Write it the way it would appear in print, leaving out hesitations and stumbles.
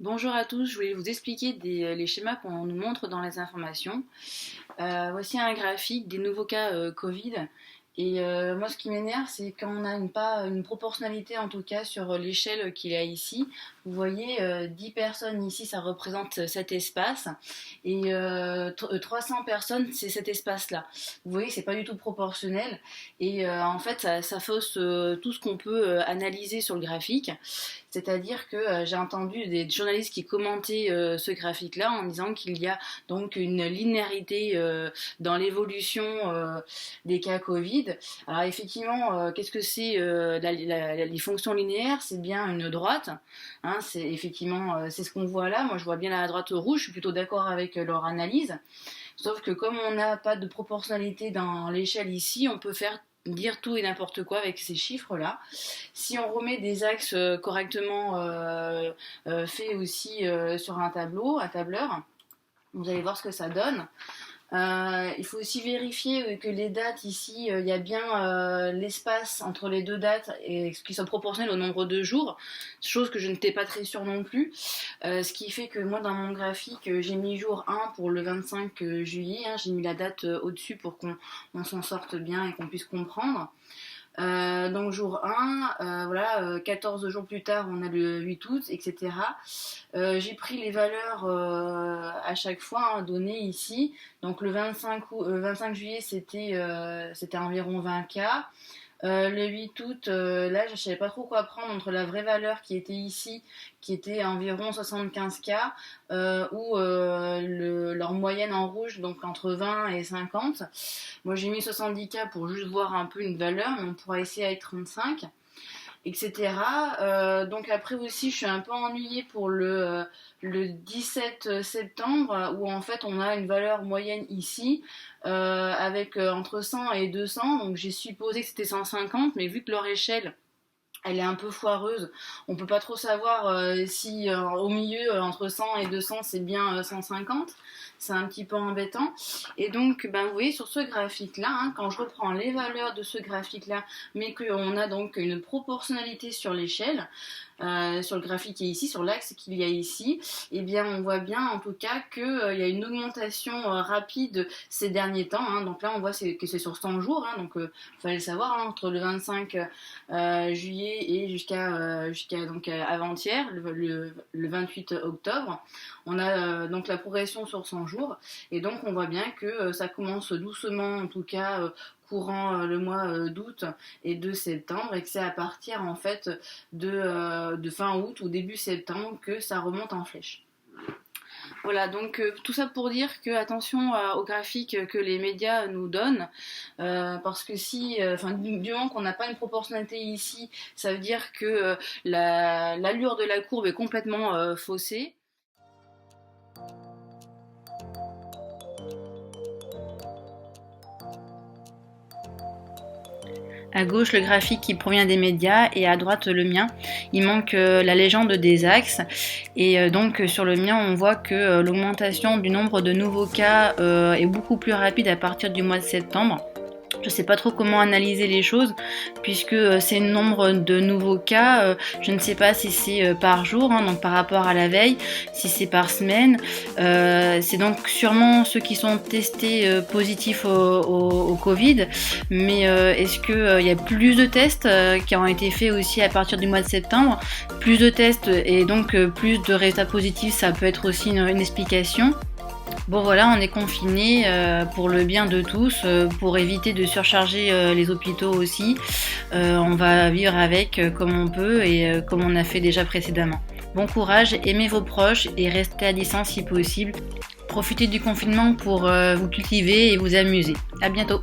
Bonjour à tous, je voulais vous expliquer les schémas qu'on nous montre dans les informations. Voici un graphique des nouveaux cas Covid. Et moi, ce qui m'énerve, c'est quand on n'a pas une proportionnalité, en tout cas, sur l'échelle qu'il y a ici. Vous voyez, 10 personnes ici, ça représente cet espace. Et 300 personnes, c'est cet espace-là. Vous voyez, c'est pas du tout proportionnel. Et en fait, ça fausse tout ce qu'on peut analyser sur le graphique. C'est-à-dire que j'ai entendu des journalistes qui commentaient ce graphique-là en disant qu'il y a donc une linéarité dans l'évolution des cas Covid. Alors effectivement, qu'est-ce que c'est les fonctions linéaires? C'est bien une droite. Hein, c'est effectivement c'est ce qu'on voit là. Moi, je vois bien la droite rouge. Je suis plutôt d'accord avec leur analyse. Sauf que comme on n'a pas de proportionnalité dans l'échelle ici, on peut dire tout et n'importe quoi avec ces chiffres-là. Si on remet des axes correctement faits aussi sur un tableur, vous allez voir ce que ça donne. Il faut aussi vérifier que les dates ici, il y a bien l'espace entre les deux dates et qui soit proportionnel au nombre de jours, chose que je n'étais pas très sûre non plus. Ce qui fait que moi dans mon graphique, j'ai mis jour 1 pour le 25 juillet, hein, j'ai mis la date au-dessus pour qu'on s'en sorte bien et qu'on puisse comprendre. Donc jour 1, voilà, 14 jours plus tard on a le 8 août, etc. J'ai pris les valeurs à chaque fois données ici. Donc le 25 juillet c'était environ 20 cas. Le 8 août, là je savais pas trop quoi prendre entre la vraie valeur qui était ici, qui était environ 75 cas, ou leur moyenne en rouge, donc entre 20 et 50. Moi j'ai mis 70 cas pour juste voir un peu une valeur, mais on pourra essayer avec 35, etc. Donc après aussi je suis un peu ennuyée pour le 17 septembre où en fait on a une valeur moyenne ici avec entre 100 et 200, donc j'ai supposé que c'était 150, mais vu que leur échelle elle est un peu foireuse, on peut pas trop savoir si au milieu entre 100 et 200 c'est bien 150, c'est un petit peu embêtant. Et donc vous voyez sur ce graphique là, hein, quand je reprends les valeurs de ce graphique là, mais qu'on a donc une proportionnalité sur l'échelle, sur le graphique qui est ici, sur l'axe qu'il y a ici, et bien on voit bien en tout cas qu'il y a une augmentation rapide ces derniers temps, hein. Donc là on voit que c'est sur 100 jours, hein, donc fallait le savoir, hein, entre le 25 juillet et jusqu'à donc avant-hier, le 28 octobre, on a donc la progression sur 100 jours, et donc on voit bien que ça commence doucement, en tout cas courant le mois d'août et de septembre, et que c'est à partir en fait de fin août ou début septembre que ça remonte en flèche. Voilà, donc tout ça pour dire que attention aux graphiques que les médias nous donnent, parce que du moment qu'on n'a pas une proportionnalité ici, ça veut dire que l'allure de la courbe est complètement faussée. À gauche, le graphique qui provient des médias et à droite, le mien. Il manque la légende des axes. Et donc, sur le mien, on voit que l'augmentation du nombre de nouveaux cas est beaucoup plus rapide à partir du mois de septembre. Je sais pas trop comment analyser les choses puisque c'est le nombre de nouveaux cas, je ne sais pas si c'est par jour, hein, donc par rapport à la veille, si c'est par semaine. C'est donc sûrement ceux qui sont testés positifs au Covid, mais est-ce qu'il y a plus de tests qui ont été faits aussi à partir du mois de septembre? Plus de tests et donc plus de résultats positifs, ça peut être aussi une explication. Bon voilà, on est confinés pour le bien de tous, pour éviter de surcharger les hôpitaux aussi. On va vivre avec comme on peut et comme on a fait déjà précédemment. Bon courage, aimez vos proches et restez à distance si possible. Profitez du confinement pour vous cultiver et vous amuser. À bientôt.